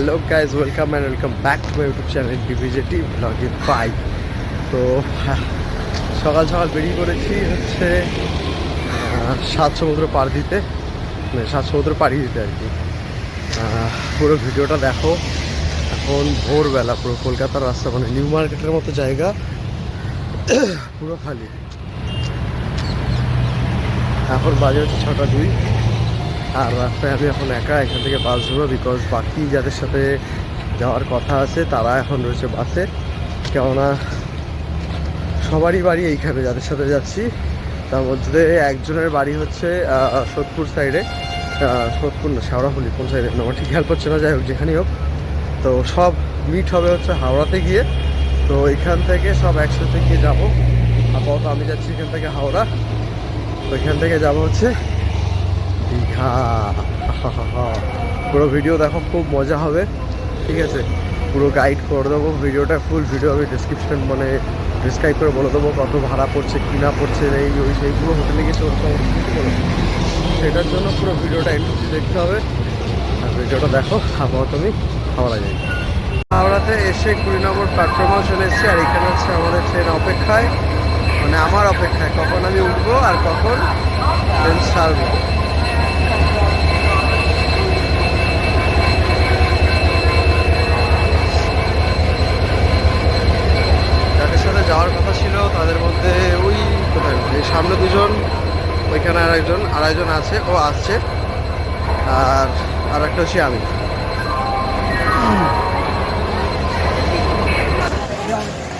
Hello guys, welcome back to my YouTube channel DVJT ব্লগিং 5। তো সকাল সকাল বেরিয়ে পড়েছি হচ্ছে সাত সমুদ্র পাড়ি দিতে আর কি। পুরো ভিডিওটা দেখো। এখন ভোরবেলা, পুরো কলকাতার রাস্তা, মানে নিউ মার্কেটের মতো জায়গা পুরো খালি। এখন বাজে হচ্ছে 6:02, আর রাস্তায় আমি এখন একা। এখান থেকে বাস ধরবো, বিকজ বাকি যাদের সাথে যাওয়ার কথা আছে তারা এখন রয়েছে বাসে। কেননা সবারই বাড়ি এইখানে, যাদের সাথে যাচ্ছি তার মধ্যে একজনের বাড়ি হচ্ছে সোদপুর সাইডে, সোদপুর না শেওড়াফুলি, কোন সাইডে আমার ঠিক খেয়াল করছে না, যাই হোক যেখানেই হোক। তো সব মিট হবে হচ্ছে হাওড়াতে গিয়ে। তো এখান থেকে সব একসাথে গিয়ে যাবো। আপাতত আমি যাচ্ছি এখান থেকে হাওড়া, তো এখান থেকে যাবো হচ্ছে দীঘা। পুরো ভিডিও দেখো, খুব মজা হবে, ঠিক আছে? পুরো গাইড করে দেবো ভিডিওটা, ফুল ভিডিও আমি ডিসক্রাইব করে বলে দেবো কত ভাড়া পড়ছে, কি না পড়ছে, এই ওই সেইগুলো হোটেলে গিয়ে সেটার জন্য পুরো ভিডিওটা একটু দেখতে হবে। আর ভিডিওটা দেখো। আপাতত আমি হাওড়া যাই। হাওড়াতে এসে 20 নম্বর প্ল্যাটফর্মেও চলে এসেছি, আর এখানে হচ্ছে আমাদের ট্রেন অপেক্ষায়, মানে আমার অপেক্ষায় কখন আমি উঠবো আর কখন ট্রেন ছাড়বো। যাদের সাথে যাওয়ার কথা ছিল তাদের মধ্যে ওই কোথায় এই সামনে দুজন, ওইখানে আরেকজন আছে, ও আসছে, আর একটা হচ্ছে আমি।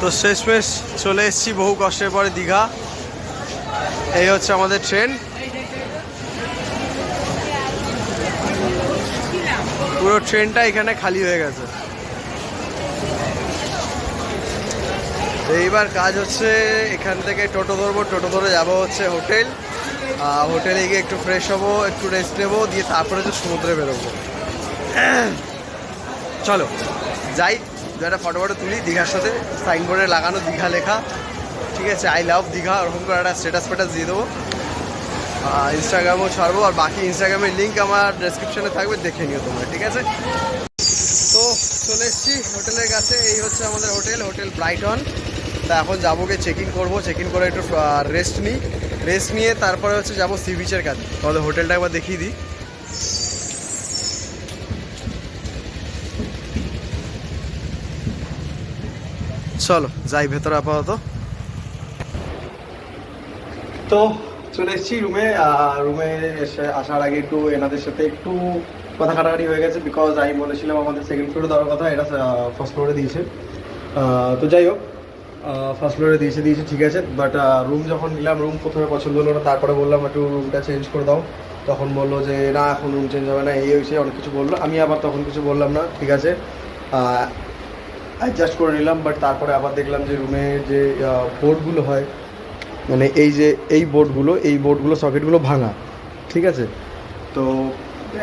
তো শেষমেশ চলে এসেছি বহু কষ্টের পরে দীঘা। এই হচ্ছে আমাদের ট্রেন। পুরো ট্রেনটা এখানে খালি হয়ে গেছে। এইবার কাজ হচ্ছে এখান থেকে টোটো ধরবো, টোটো ধরে যাবো হচ্ছে হোটেল। হোটেলে গিয়ে একটু ফ্রেশ হবো, একটু রেস্ট নেবো, দিয়ে তারপরে হচ্ছে সমুদ্রে বেরোবো। চলো যাই, একটা ফটো তুলি দীঘার সাথে, সাইনবোর্ডে লাগানো দীঘা লেখা, ঠিক আছে? আই লাভ দীঘা, ওরকম করে একটা স্ট্যাটাস দিয়ে দেবো। ইনস্টাগ্রামও ছাড়বো, আর বাকি ইনস্টাগ্রামের লিঙ্ক আমার ডেসক্রিপশনে থাকবে, দেখে নিও তোমরা, ঠিক আছে? তো চলে এসেছি হোটেলের কাছে। এই হচ্ছে আমাদের হোটেল ব্রাইটন। তা এখন যাবো, গিয়ে চেক ইন করবো, চেক ইন করে একটু রেস্ট নিয়ে তারপরে হচ্ছে যাবো সি বিচের কাছে। তাহলে হোটেলটা একবার দেখিয়ে দিই। চলো যাই ভেতরে আপাতত। তো চলে এসেছি রুমে এসে আসার আগে একটু এনাদের সাথে একটু কথা কাটাকাটি হয়ে গেছে, বিকজ আমি বলেছিলাম আমাদের সেকেন্ড ফ্লোরে দেওয়ার কথা, এটা ফার্স্ট ফ্লোরে দিয়েছে। তো যাই হোক, ফার্স্ট ফ্লোরে দিয়েছে ঠিক আছে, বাট রুম যখন নিলাম, রুম প্রথমে পছন্দ হলো না, তারপরে বললাম একটু রুমটা চেঞ্জ করে দাও। তখন বললো যে না, এখন রুম চেঞ্জ হবে না, এই হয়েছে, অনেক কিছু বললো। আমি আবার তখন কিছু বললাম না, ঠিক আছে, অ্যাডজাস্ট করে নিলাম। বাট তারপরে আবার দেখলাম যে রুমের যে বোর্ডগুলো হয়, মানে এই বোর্ডগুলো সকেটগুলো ভাঙা, ঠিক আছে? তো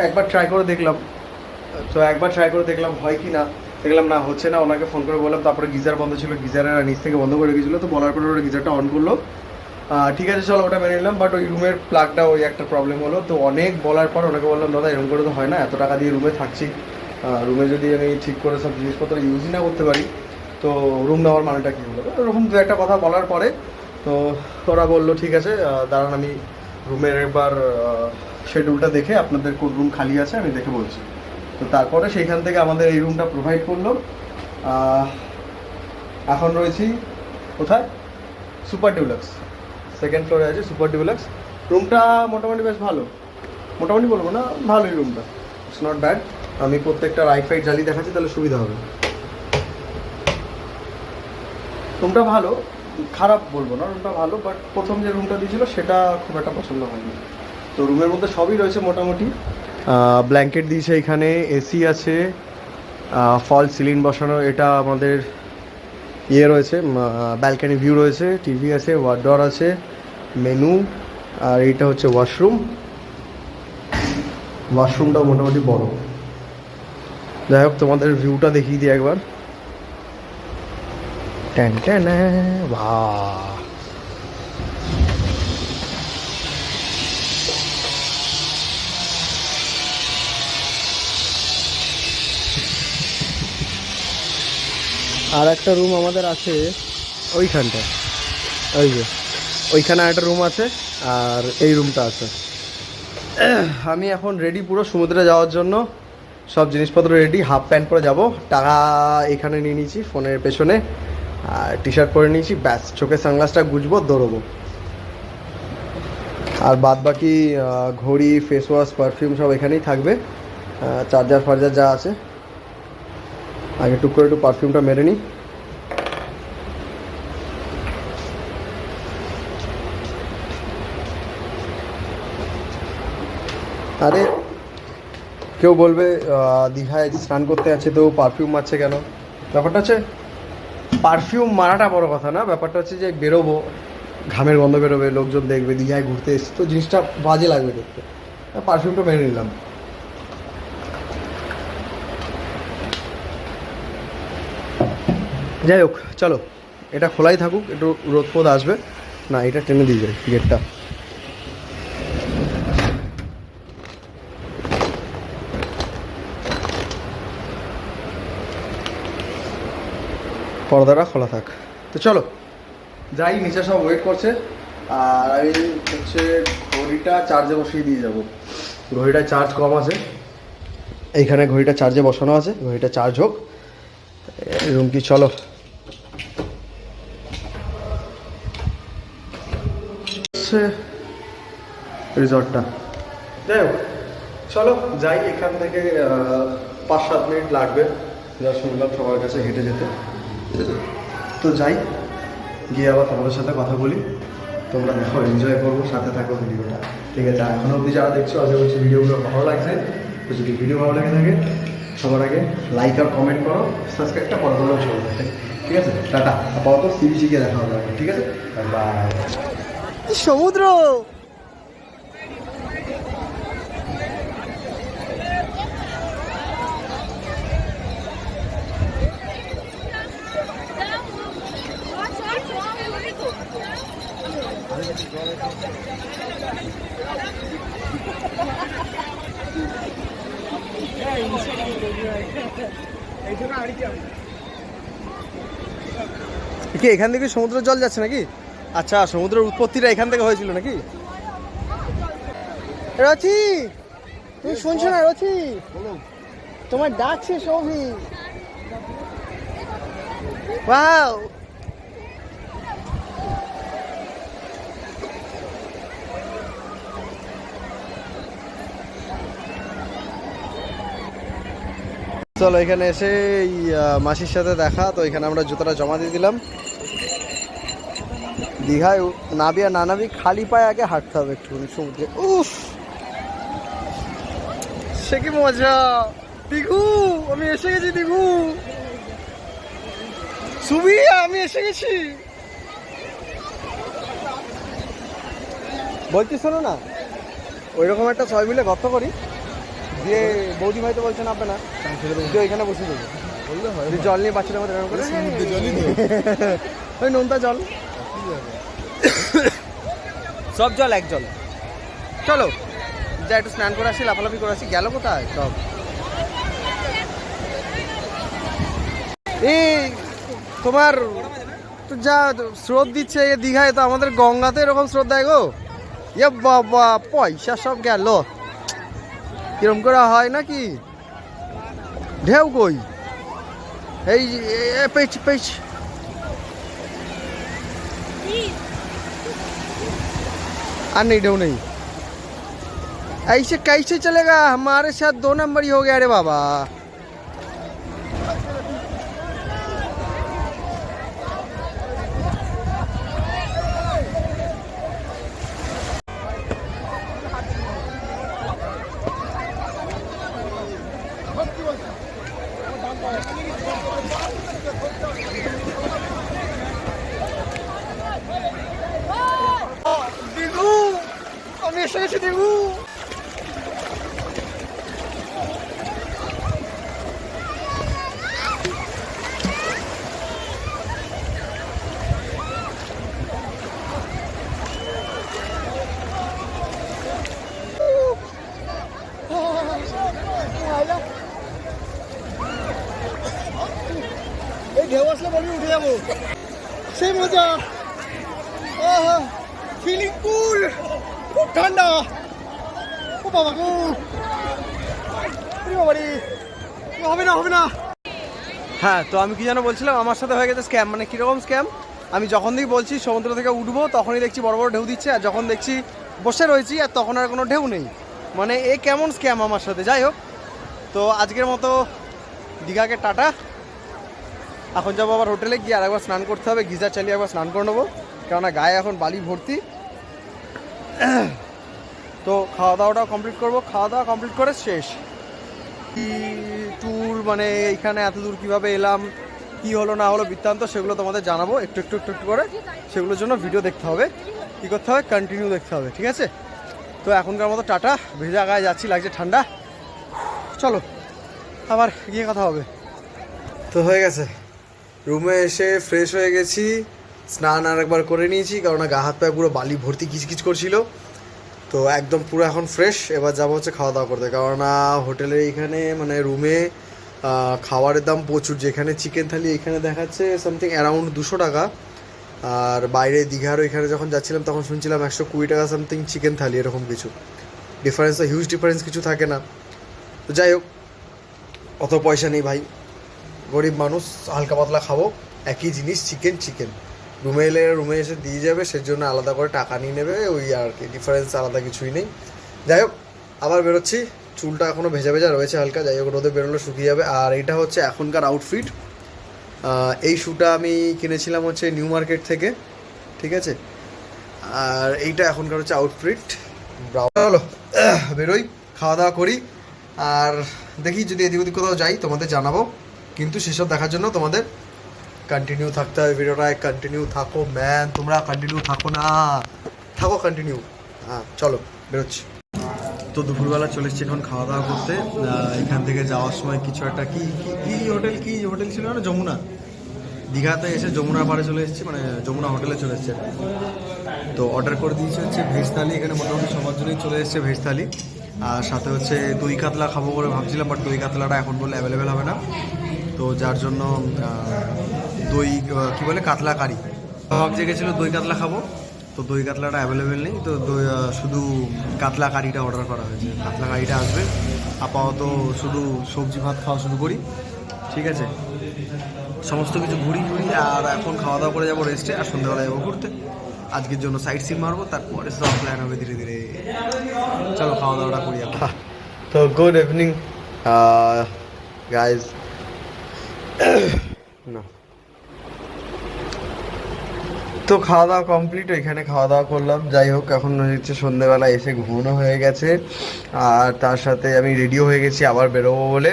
একবার ট্রাই করে দেখলাম হয় কি না, দেখলাম না হচ্ছে না। ওনাকে ফোন করে বললাম, তারপরে গিজার বন্ধ ছিল, গিজারের নিচ থেকে বন্ধ করে গেছিলো। তো বলার পরে ওরা গিজারটা অন করলো, ঠিক আছে চলো, ওটা মেনে নিলাম। বাট ওই রুমের প্লাগটা ওই একটা প্রবলেম হলো। তো অনেক বলার পর ওনাকে বললাম, দাদা এরকম করে তো হয় না, এত টাকা দিয়ে রুমে থাকছি, রুমে যদি আমি ঠিক করে সব জিনিসপত্র ইউজই না করতে পারি, তো রুম নেওয়ার মানেটা কী হলো? এরকম দু একটা কথা বলার পরে তো ওরা বললো ঠিক আছে, দাঁড়ান আমি রুমের একবার শিডিউলটা দেখে আপনাদের কোন রুম খালি আছে আমি দেখে বলছি। তো তারপরে সেইখান থেকে আমাদের এই রুমটা প্রোভাইড করলো। এখন রয়েছি কোথায়? সুপার ডিউলাক্স, সেকেন্ড ফ্লোরে আছে সুপার ডিউলাক্স। রুমটা মোটামুটি বেশ ভালো, মোটামুটি বলবো না, ভালোই রুমটা, ইটস নট ব্যাড। আমি প্রত্যেকটা রাইট ফাইট জ্বালিয়ে দেখাচ্ছি, তাহলে সুবিধা হবে। রুমটা ভালো, খারাপ বলবো না, রুমটা ভালো। বাট প্রথম যে রুমটা দিয়েছিল সেটা খুব একটা পছন্দ হয়নি। তো রুমের মধ্যে সবই রয়েছে মোটামুটি। ব্ল্যাঙ্কেট দিয়েছে এখানে, এসি আছে, ফল সিলিং বসানো, এটা আমাদের ইয়ে রয়েছে, ব্যালকানি ভিউ রয়েছে, টিভি আছে, ওয়ার্ডর আছে, মেনু, আর এইটা হচ্ছে ওয়াশরুমটাও মোটামুটি বড়। যাই হোক, তোমাদের ভিউটা দেখিয়ে দিই একবার। বাহ, আর একটা রুম আমাদের আছে ওইখানটা, ওই যে ওইখানে একটা রুম আছে, আর এই রুমটা আছে। আমি এখন রেডি পুরো সমুদ্রে যাওয়ার জন্য, সব জিনিসপত্র রেডি, হাফ প্যান্ট পরে যাব, টাকা এখানে নিয়ে নিয়েছি ফোনের পেছনে, আর টি শার্ট পরে নিয়েছি, ব্যাস চোখে সানগ্লাসটা গুজবো, দৌড়বো। আর বাদ বাকি ঘড়ি, ফেস ওয়াশ, পারফিউম সব এখানেই থাকবে, চার্জার ফার্জার যা আছে। আগে টুক করে একটু পারফিউমটা মেরে নিই। আরে কেউ বলবে দীঘায় স্নান করতে আছে তো পারফিউম মারছে কেন? ব্যাপারটা হচ্ছে পারফিউম মারাটা বড় কথা না, ব্যাপারটা হচ্ছে যে বেরোবো, ঘামের গন্ধ বেরোবে, লোকজন দেখবে দীঘায় ঘুরতে এসছি, তো জিনিসটা বাজে লাগবে দেখতে, পারফিউমটা মেরে নিলাম। যাই হোক চলো, এটা খোলাই থাকুক, একটু রোদ ফোদ আসবে না, এটা টেনে দিয়ে যায় গেটটা। পর্দাটা খোলা থাক। তো চলো যাই, নিচে সব ওয়েট করছে। আর আমি হচ্ছে ঘড়িটা চার্জে বসিয়ে দিয়ে যাব, ঘড়িটা চার্জ কম আছে, এইখানে ঘড়িটা চার্জে বসানো আছে, ঘড়িটা চার্জ হোক। রুম কি, চলো রিসর্টটা। যাই হোক চলো যাই, এখান থেকে 5-7 মিনিট লাগবে যা শুনলাম সবার কাছে হেঁটে যেতে। তো যাই, গিয়ে আবার তোমাদের সাথে কথা বলি, তোমরা দেখো, এনজয় করবো, সাথে থাকো ভিডিওটা, ঠিক আছে? এখনো অবধি যারা দেখছো, আশা করছি ভিডিওগুলো ভালো লাগছে। তো যদি ভিডিও ভালো লেগে থাকে, সবার আগে লাইক আর কমেন্ট করো, সাবস্ক্রাইবটা করে দিলেও চলবে, ঠিক আছে? টাটা, আপাতত সি বিচে গিয়ে দেখা হবে, ঠিক আছে? বাই। সমুদ্র কি এখান থেকে সমুদ্রের জল যাচ্ছে নাকি? আচ্ছা, সমুদ্রের উৎপত্তিটা এখান থেকে হয়েছিল নাকি? রচি, তুমি শুনছো না? রচি, তোমার ডাকছে সৌভি। ওয়াও, চলো এখানে এসে এই মাসির সাথে দেখা, তো এখানে আমরা জুতোটা জমা দিয়ে দিলাম। দীঘায় নাবি আর না নাবি, খালি পায়ে আগে হাঁটতে হবে একটুখানি সমুদ্রে। উফ, সে কি মজা! দিঘু, আমি এসে গেছি। দিঘু, সুবি, আমি এসে গেছি। বলছি শোনো না, ওইরকম একটা সবাই মিলে গর্ত করি, দিয়ে বৌদি ভাই তো বলছেন আপনি না, ওইখানে বসে দেবো, জল নিয়ে বাচ্চাদের মধ্যে এরকম করে, ওই নোনতা জল, সব জল এক জল। চলো যা, একটু স্নান করে আসি, লাফালাফি করে আসি। গেল কোথায় সব? এই তোমার তো যা স্রোত দিচ্ছে এ দীঘায়, তো আমাদের গঙ্গাতে এরকম স্রোত দেয় গো? এ বাবা, পয়সা সব গেল। কিরম করে হয় নাকি? ঢেউ কই? এই পেছ পেছ। আর नहीं ढेउ नहीं, ऐसे कैसे चलेगा? हमारे साथ 2 नंबर ही हो गया रे बाबा। আমি এসে গেছি দিঘু। এই ঢেউ আসলে সেই মজা, ফিলিং কুল, খুব ঠান্ডা। ও বাবা গো, হবে না হবে না। হ্যাঁ, তো আমি কি যেন বলছিলাম, আমার সাথে হয়ে গেছে স্ক্যাম। মানে কীরকম স্ক্যাম, আমি যখন দিকে বলছি সমুদ্র থেকে উঠবো তখনই দেখছি বড় বড় ঢেউ দিচ্ছে, আর যখন দেখছি বসে রয়েছি আর তখন আর কোনো ঢেউ নেই। মানে এ কেমন স্ক্যাম আমার সাথে। যাই হোক, তো আজকের মতো দীঘাকে টাটা। এখন যাবো আবার হোটেলে গিয়ে আর একবার স্নান করতে হবে, গিজার চালিয়ে একবার স্নান করে নেবো, কেননা গায়ে এখন বালি ভর্তি। তো খাওয়া দাওয়াটাও কমপ্লিট করবো, খাওয়া দাওয়া কমপ্লিট করে শেষ। কি ট্যুর, মানে এইখানে এত দূর কীভাবে এলাম, কী হলো না হলো বৃত্তান্ত, সেগুলো তোমাদের জানাবো একটু একটু একটু একটু করে। সেগুলোর জন্য ভিডিও দেখতে হবে, কী করতে হবে, কন্টিনিউ দেখতে হবে, ঠিক আছে? তো এখনকার মতো টাটা। ভেজা গায়ে যাচ্ছি, লাগছে ঠান্ডা। চলো আবার গিয়ে কথা হবে। তো হয়ে গেছে, রুমে এসে ফ্রেশ হয়ে গেছি, স্নান আর একবার করে নিয়েছি, কারণ গা হাত পায়ে পুরো বালি ভর্তি কিচকিচ করছিল। তো একদম পুরো এখন ফ্রেশ। এবার যাবো হচ্ছে খাওয়া দাওয়া করতে, কারণ হোটেলের এইখানে মানে রুমে খাবারের দাম প্রচুর। যেখানে চিকেন থালি এখানে দেখাচ্ছে সামথিং অ্যারাউন্ড 200 টাকা, আর বাইরে দীঘার ওইখানে যখন যাচ্ছিলাম তখন শুনছিলাম 120 টাকা সামথিং চিকেন থালি, এরকম কিছু ডিফারেন্স। তো হিউজ ডিফারেন্স কিছু থাকে না। তো যাই হোক, অত পয়সা নেই ভাই, গরিব মানুষ, হালকা পাতলা খাবো, একই জিনিস চিকেন চিকেন। রুমে এলে রুমে এসে দিয়ে যাবে, সেজন্য আলাদা করে টাকা নিয়ে নেবে, ওই আর কি, ডিফারেন্স আলাদা কিছুই নেই। যাই হোক, আবার বেরোচ্ছি। চুলটা এখনও ভেজা ভেজা রয়েছে হালকা, যাই হোক রোদে বেরোলে শুকিয়ে যাবে। আর এইটা হচ্ছে এখনকার আউটফিট। এই শ্যুটা আমি কিনেছিলাম হচ্ছে নিউ মার্কেট থেকে, ঠিক আছে? আর এইটা এখনকার হচ্ছে আউটফিট। চলো বেরোই, খাওয়া দাওয়া করি, আর দেখি যদি এদিক ওদিক কোথাও যাই তোমাদের জানাবো। কিন্তু সেসব দেখার জন্য তোমাদের কন্টিনিউ থাকতে হবে ভিডিওটায়। কন্টিনিউ থাকো ম্যান, তোমরা কন্টিনিউ থাকো না, থাকো কন্টিনিউ। হ্যাঁ চলো বেরোচ্ছি। তো দুপুরবেলা চলে এসেছি এখন খাওয়া দাওয়া করতে। এখান থেকে যাওয়ার সময় কিছু একটা কি হোটেল ছিল না, যমুনা। দীঘাতে এসে যমুনার পাড়ে চলে এসেছি, মানে যমুনা হোটেলে চলে এসেছে। তো অর্ডার করে দিয়েছে হচ্ছে ভেজ থালি। এখানে মোটামুটি সবার জন্যই চলে এসেছে ভেজ থালি, আর সাথে হচ্ছে দই কাতলা খাবো বলে ভাবছিলাম, বাট দই কাতলাটা এখন বললে অ্যাভেলেবেল হবে না। তো যার জন্য দই কী বলে কাতলা কারি ভাব জেগেছিলো, দই কাতলা খাবো। তো দই কাতলাটা অ্যাভেলেবেল নেই, তো দই শুধু কাতলা কারিটা অর্ডার করা হয়েছে। কাতলা কারিটা আসবে। আপাতত শুধু সবজি ভাত খাওয়া শুরু করি, ঠিক আছে? সমস্ত কিছু ঘুরি, আর এখন খাওয়া দাওয়া করে যাবো রেস্টে, আর সন্ধ্যাবেলা যাবো ঘুরতে। আজকের জন্য সাইট সিন মারবো, তারপরে সব প্ল্যান হবে ধীরে ধীরে। চলো খাওয়া দাওয়াটা করি আমরা। তো গুড ইভিনিং গাইজ। না, তো খাওয়া দাওয়া কমপ্লিট, এখানে খাওয়া দাওয়া করলাম। যাই হোক, এখন হচ্ছে সন্ধ্যেবেলা এসে ঘুমানো হয়ে গেছে, আর তার সাথে আমি রেডিও হয়ে গেছি আবার বেরোবো বলে।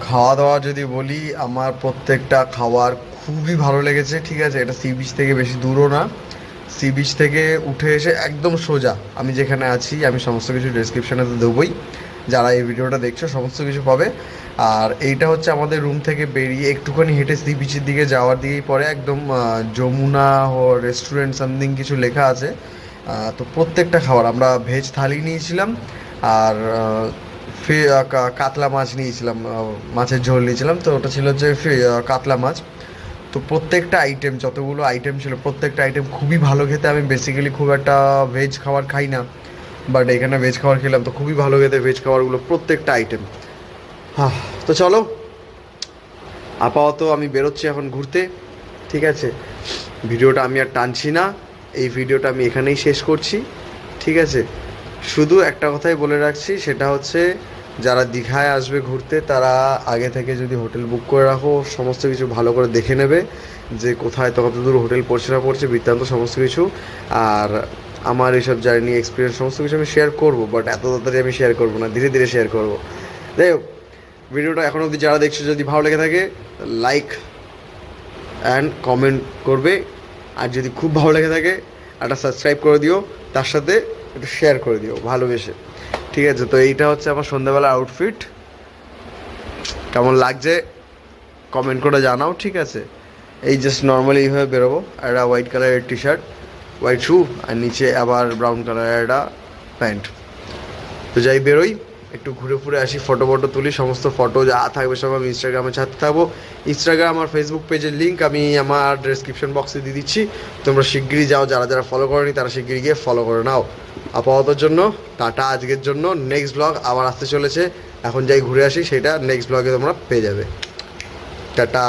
খাওয়া দাওয়া যদি বলি, আমার প্রত্যেকটা খাবার খুবই ভালো লেগেছে, ঠিক আছে? এটা সি বিচ থেকে বেশি দূরও না। সি বিচ থেকে উঠে এসে একদম সোজা আমি যেখানে আছি, আমি সমস্ত কিছু ডেসক্রিপশানে তো দেবোই, যারা এই ভিডিওটা দেখছো সমস্ত কিছু পাবে। আর এইটা হচ্ছে আমাদের রুম থেকে বেরিয়ে একটুখানি হেঁটে সি বিচের দিকে যাওয়ার দিকেই পরে একদম যমুনা রেস্টুরেন্ট সামথিং কিছু লেখা আছে। তো প্রত্যেকটা খাবার, আমরা ভেজ থালি নিয়েছিলাম, আর কাতলা মাছ নিয়েছিলাম, মাছের ঝোল নিয়েছিলাম। তো ওটা ছিল হচ্ছে কাতলা মাছ। তো প্রত্যেকটা আইটেম, যতগুলো আইটেম ছিল প্রত্যেকটা আইটেম খুবই ভালো খেতে। আমি বেসিক্যালি খুব একটা ভেজ খাবার খাই না, বাট এখানে ভেজ খাবার খেলাম, তো খুবই ভালো খেতে ভেজ খাবারগুলো, প্রত্যেকটা আইটেম। হ্যাঁ, তো চলো আপাতত আমি বেরোচ্ছি এখন ঘুরতে, ঠিক আছে? ভিডিওটা আমি আর টানছি না, এই ভিডিওটা আমি এখানেই শেষ করছি, ঠিক আছে? শুধু একটা কথাই বলে রাখছি, সেটা হচ্ছে যারা দীঘায় আসবে ঘুরতে, তারা আগে থেকে যদি হোটেল বুক করে রাখো, সমস্ত কিছু ভালো করে দেখে নেবে যে কোথায় কত দূর হোটেল পড়ছে না পড়ছে, বৃত্তান্ত সমস্ত কিছু। আর আমার এইসব জার্নি এক্সপিরিয়েন্স সমস্ত কিছু আমি শেয়ার করবো, বাট এত তাড়াতাড়ি আমি শেয়ার করবো না, ধীরে ধীরে শেয়ার করবো। যাই হোক, ভিডিওটা এখন অবধি যারা দেখছো, যদি ভালো লেগে থাকে লাইক অ্যান্ড কমেন্ট করবে, আর যদি খুব ভালো লেগে থাকে একটা সাবস্ক্রাইব করে দিও, তার সাথে একটু শেয়ার করে দিও ভালোবেসে, ঠিক আছে? তো এইটা হচ্ছে আমার সন্ধ্যাবেলার আউটফিট, কেমন লাগছে কমেন্ট করে জানাও, ঠিক আছে? এই জাস্ট নর্মালি এইভাবে বেরোবো, একটা হোয়াইট কালারের টি শার্ট, হোয়াইট শু, আর নিচে আবার ব্রাউন কালারের একটা প্যান্ট। তো যাই বেরোই, একটু ঘুরে ফুরে আসি, ফটো তুলি, সমস্ত ফটো যা থাকবে সব আমি ইনস্টাগ্রামে ছাড়তে থাকবো। ইনস্টাগ্রাম আর ফেসবুক পেজের লিঙ্ক আমি আমার ডেসক্রিপশন বক্সে দিয়ে দিচ্ছি, তোমরা শিগগিরই যাও, যারা যারা ফলো করোনি তারা শিগগিরই গিয়ে ফলো করে নাও। আপাততর জন্য টাটা আজকের জন্য, নেক্সট ব্লগ আবার আসতে চলেছে, এখন যাই ঘুরে আসি সেটা নেক্সট ব্লগে তোমরা পেয়ে যাবে। টাটা।